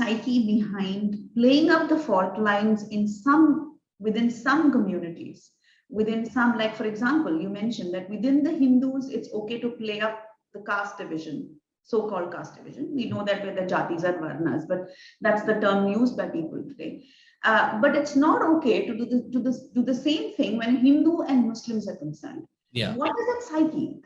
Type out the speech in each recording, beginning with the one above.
psyche behind playing up the fault lines within some communities, within some, like for example, you mentioned that within the Hindus, it's okay to play up the caste division, so-called caste division. We know that with the jatis and varnas, but that's the term used by people today. But it's not okay to do the same thing when Hindu and Muslims are concerned. Yeah. What is that psyche?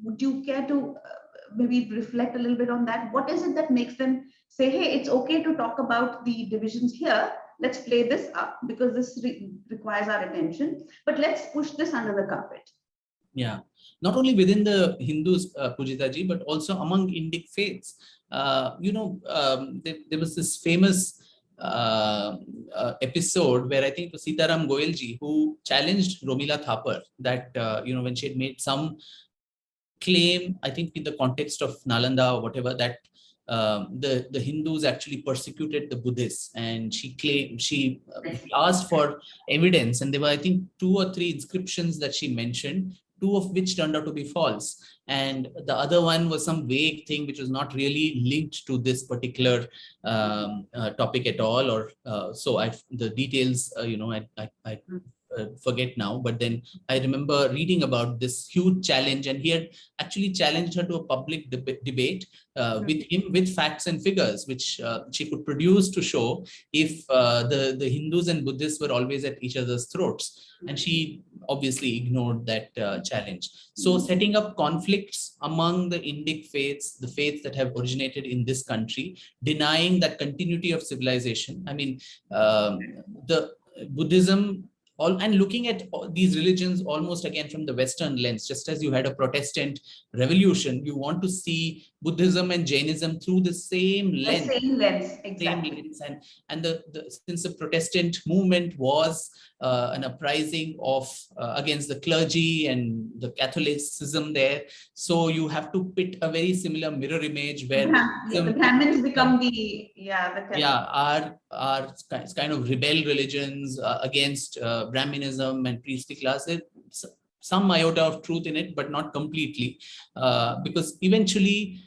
Would you care to maybe reflect a little bit on that? What is it that makes them say, hey, it's okay to talk about the divisions here. Let's play this up because this requires our attention, but let's push this under the carpet. Yeah, not only within the Hindus, Pujitaji, but also among Indic faiths. There was this famous episode where I think it was Sitaram Goyalji who challenged Romila Thapar that, when she had made some claim, I think in the context of Nalanda or whatever, that the Hindus actually persecuted the Buddhists, and she asked for evidence, and there were, I think, 2 or 3 inscriptions that she mentioned, 2 of which turned out to be false, and the other one was some vague thing which was not really linked to this particular topic at all, or the details, I forget now, but then I remember reading about this huge challenge, and he had actually challenged her to a public debate with him, with facts and figures, which she could produce to show if the Hindus and Buddhists were always at each other's throats. And she obviously ignored that challenge. So setting up conflicts among the Indic faiths, the faiths that have originated in this country, denying that continuity of civilization. I mean, the Buddhism, and looking at these religions almost again from the Western lens, just as you had a Protestant revolution, you want to see Buddhism and Jainism through the same lens. The same lens, exactly. Same lens. And since the Protestant movement was an uprising of against the clergy and the Catholicism there, so you have to pit a very similar mirror image where the Brahmins become are kind of rebel religions against Brahminism and priestly classes. Some iota of truth in it, but not completely, because eventually,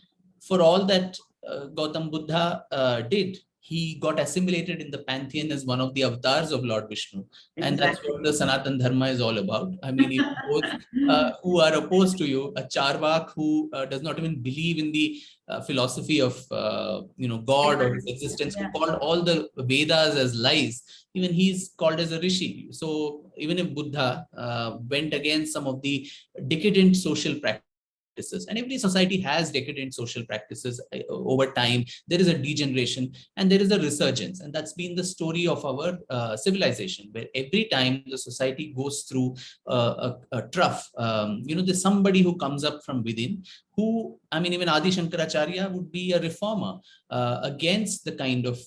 for all that Gautam Buddha did, he got assimilated in the pantheon as one of the avatars of Lord Vishnu. And that's what the Sanatan Dharma is all about. I mean, those who are opposed to you, a Charvak who does not even believe in the philosophy of God or his existence, who called all the Vedas as lies, even he's called as a rishi. So even if Buddha went against some of the decadent social practices, and every society has decadent social practices over time, there is a degeneration and there is a resurgence. And that's been the story of our civilization, where every time the society goes through a trough, there's somebody who comes up from within who, I mean, even Adi Shankaracharya would be a reformer against the kind of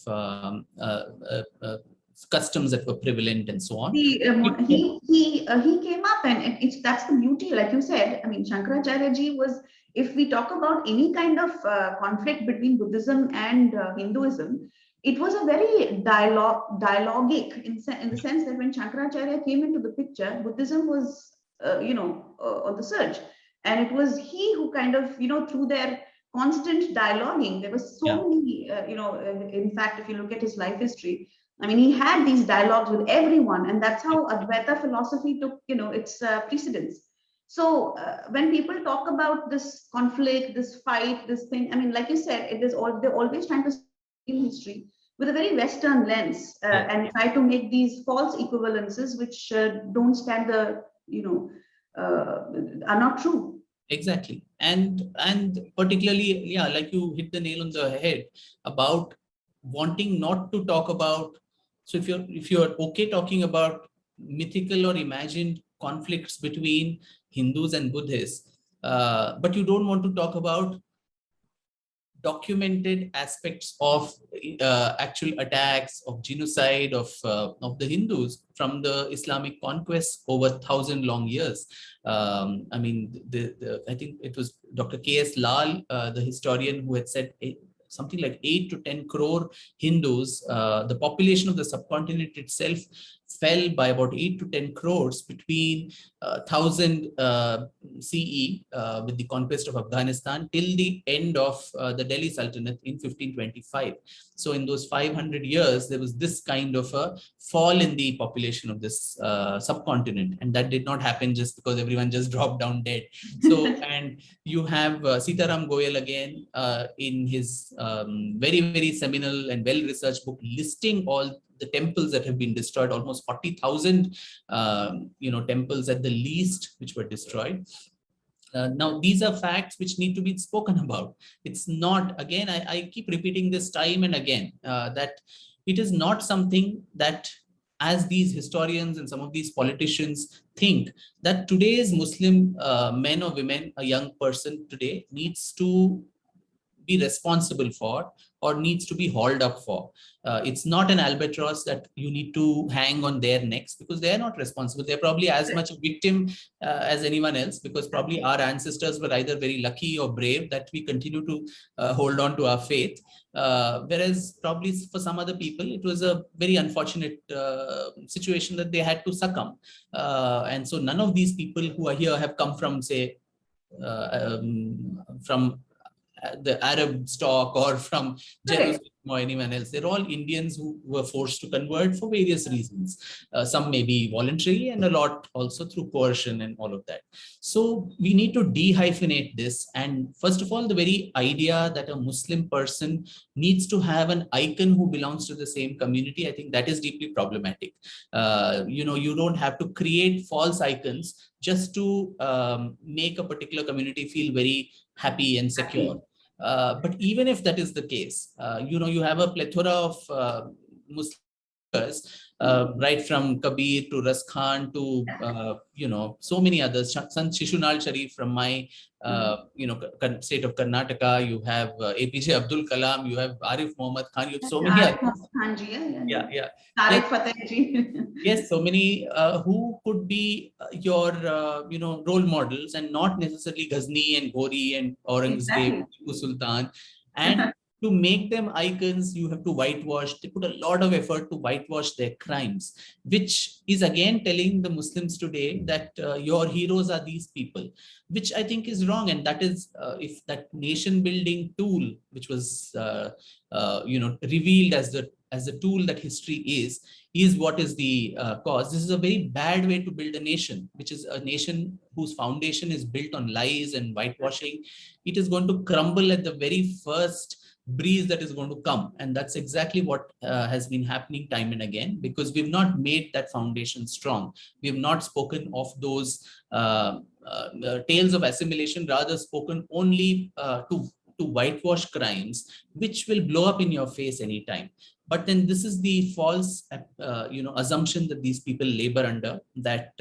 customs that were prevalent and so on. He came up, and that's the beauty, like you said. I mean, Shankaracharya ji was, if we talk about any kind of conflict between Buddhism and Hinduism, it was a very dialogic in the sense that when Shankaracharya came into the picture, Buddhism was, on the surge. And it was he who kind of, through their constant dialoguing, there was so many, in fact, if you look at his life history, I mean, he had these dialogues with everyone, and that's how Advaita philosophy took, its precedence. So when people talk about this conflict, this fight, this thing, I mean, like you said, they're always trying to see history with a very Western lens and try to make these false equivalences, which don't stand are not true. Exactly. And particularly, like you hit the nail on the head about wanting not to talk about. So if you're okay talking about mythical or imagined conflicts between Hindus and Buddhists, but you don't want to talk about documented aspects of actual attacks, of genocide of the Hindus from the Islamic conquest over 1,000 long years. I mean, I think it was Dr. K.S. Lal, the historian, who had said something like 8 to 10 crore Hindus, the population of the subcontinent itself fell by about 8 to 10 crores between 1000 CE with the conquest of Afghanistan till the end of the Delhi Sultanate in 1525. So in those 500 years, there was this kind of a fall in the population of this subcontinent, and that did not happen just because everyone just dropped down dead. So, and you have Sitaram Goyal again in his very seminal and well-researched book listing all the temples that have been destroyed, almost 40,000 temples at the least which were destroyed. Now, these are facts which need to be spoken about. It's not, again, I keep repeating this time and again, that it is not something that, as these historians and some of these politicians think, that today's Muslim men or women, a young person today, needs to be responsible for or needs to be hauled up for. It's not an albatross that you need to hang on their necks, because they are not responsible. They're probably as much a victim as anyone else, because probably our ancestors were either very lucky or brave that we continue to hold on to our faith. Whereas probably for some other people, it was a very unfortunate situation that they had to succumb. And so none of these people who are here have come from, say, from the Arab stock or from Jerusalem or anyone else. They're all Indians who were forced to convert for various reasons. Some may be voluntarily, and a lot also through coercion and all of that. So we need to dehyphenate this. And first of all, the very idea that a Muslim person needs to have an icon who belongs to the same community, I think that is deeply problematic. You don't have to create false icons just to make a particular community feel very happy and secure. But even if that is the case, you have a plethora of Muslims, right from Kabir to Ras Khan to, so many others. Sant Shishunal Sharif from my, state of Karnataka. You have APJ Abdul Kalam. You have Arif Muhammad Khan. You have so many others. Yeah. Tariq Fateh ji. Yes, so many who could be your, role models, and not necessarily Ghazni and Ghori and Aurangzeb, Tipu Sultan. And to make them icons, you have to whitewash. They put a lot of effort to whitewash their crimes, which is again telling the Muslims today that your heroes are these people, which I think is wrong. And that is, if that nation building tool, which was, revealed as the tool that history is what is the cause. This is a very bad way to build a nation, which is a nation whose foundation is built on lies and whitewashing. It is going to crumble at the very first breeze that is going to come. And that's exactly what has been happening time and again, because we've not made that foundation strong. We have not spoken of those tales of assimilation, rather spoken only to whitewash crimes, which will blow up in your face anytime. But then this is the false, assumption that these people labor under, that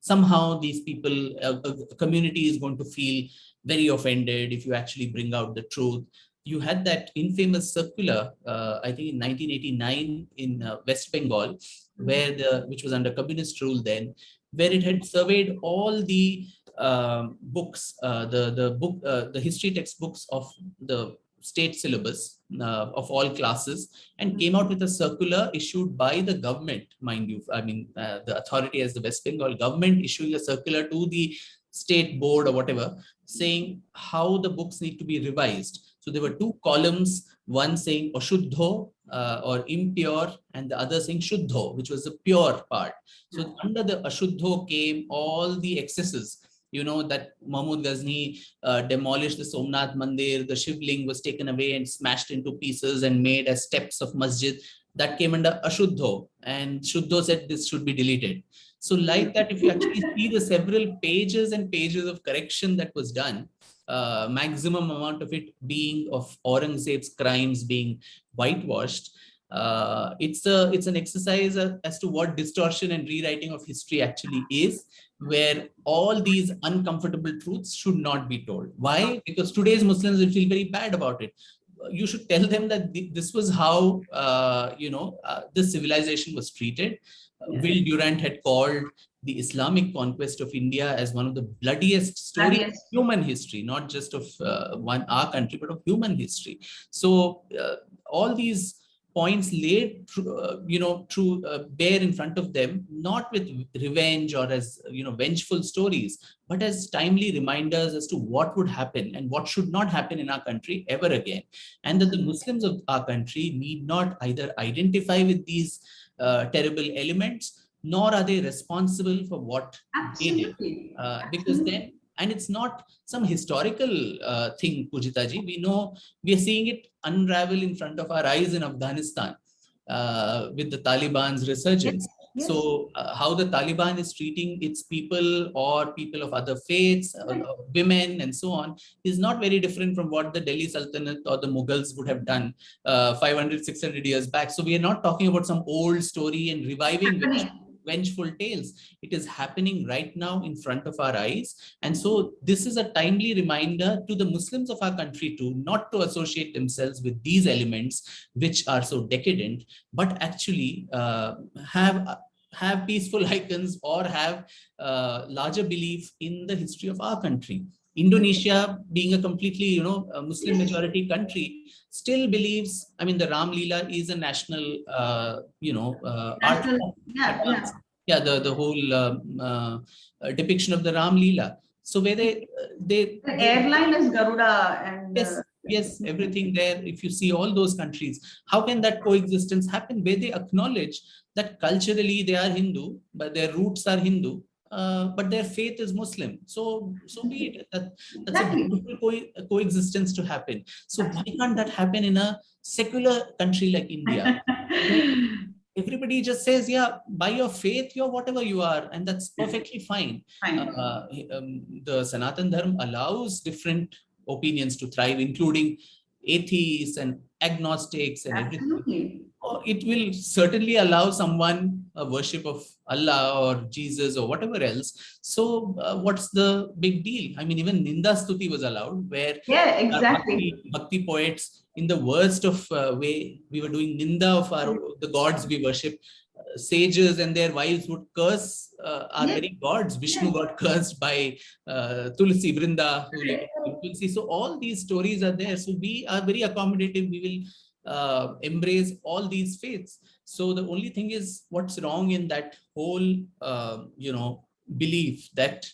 somehow these people, a community is going to feel very offended if you actually bring out the truth. You had that infamous circular, I think in 1989 in West Bengal, which was under communist rule then, where it had surveyed all the books, the history textbooks of the state syllabus of all classes, and came out with a circular issued by the government, mind you. I mean, the authority as the West Bengal government issuing a circular to the state board or whatever, saying how the books need to be revised. So there were two columns, one saying Ashuddho or impure, and the other saying Shuddho, which was the pure part. So under the Ashuddho came all the excesses. That Mahmud Ghazni demolished the Somnath Mandir, the Shivling was taken away and smashed into pieces and made as steps of masjid. That came under Ashuddho, and Shuddho said this should be deleted. So like that, if you actually see the several pages and pages of correction that was done, maximum amount of it being of Aurangzeb's crimes being whitewashed, it's an exercise as to what distortion and rewriting of history actually is, where all these uncomfortable truths should not be told. Why? Because today's Muslims will feel very bad about it. You should tell them that this was how, this civilization was treated. Will Durant had called the Islamic conquest of India as one of the bloodiest stories of human history, not just of our country, but of human history. So all these points laid bare in front of them, not with revenge or as vengeful stories, but as timely reminders as to what would happen and what should not happen in our country ever again, and that the Muslims of our country need not either identify with these terrible elements, nor are they responsible for what they did, because then, and it's not some historical thing, Pujita ji. We know, we are seeing it unravel in front of our eyes in Afghanistan with the Taliban's resurgence. Yes. So how the Taliban is treating its people or people of other faiths, women and so on, is not very different from what the Delhi Sultanate or the Mughals would have done 500, 600 years back. So we are not talking about some old story and reviving vengeful tales. It is happening right now in front of our eyes. And so this is a timely reminder to the Muslims of our country too, not to associate themselves with these elements which are so decadent, but actually have peaceful icons or have larger belief in the history of our country. Indonesia, being a completely, Muslim majority country, still believes, I mean, the Ram Leela is a national, art form. The whole depiction of the Ram Leela. So where the airline is Garuda, and yes, everything there. If you see all those countries, how can that coexistence happen where they acknowledge that culturally they are Hindu, but their roots are Hindu, but their faith is Muslim? So be it. That's a beautiful coexistence to happen. So why can't that happen in a secular country like India? Everybody just says, yeah, by your faith, you're whatever you are, and that's perfectly fine. The Sanatan Dharma allows different opinions to thrive, including atheists and agnostics and everything. It will certainly allow someone a worship of Allah or Jesus or whatever else. So what's the big deal? I mean, even Ninda Stuti was allowed, where bhakti poets, in the worst of way, we were doing Ninda of the gods we worship. Sages and their wives would curse our very gods. Vishnu got cursed by Tulsi, Vrinda, who lived in Tulsi. So all these stories are there. So we are very accommodative. We will embrace all these faiths. So the only thing is, what's wrong in that whole, belief that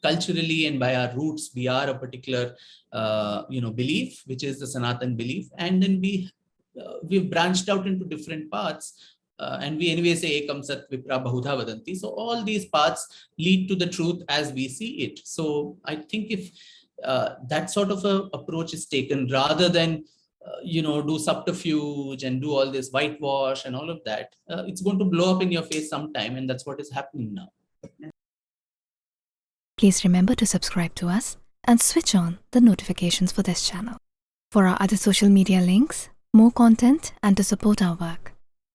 culturally and by our roots, we are a particular, belief, which is the Sanatan belief. And then we've branched out into different paths. And we anyway say Ekam Sat Vipra Bahudha Vadanti. So all these paths lead to the truth as we see it. So I think if that sort of a approach is taken, rather than do subterfuge and do all this whitewash and all of that, it's going to blow up in your face sometime, and that's what is happening now. Please remember to subscribe to us and switch on the notifications for this channel. For our other social media links, more content, and to support our work,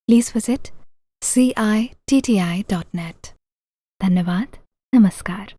please visit citti.net. Dhanyavad. Namaskar.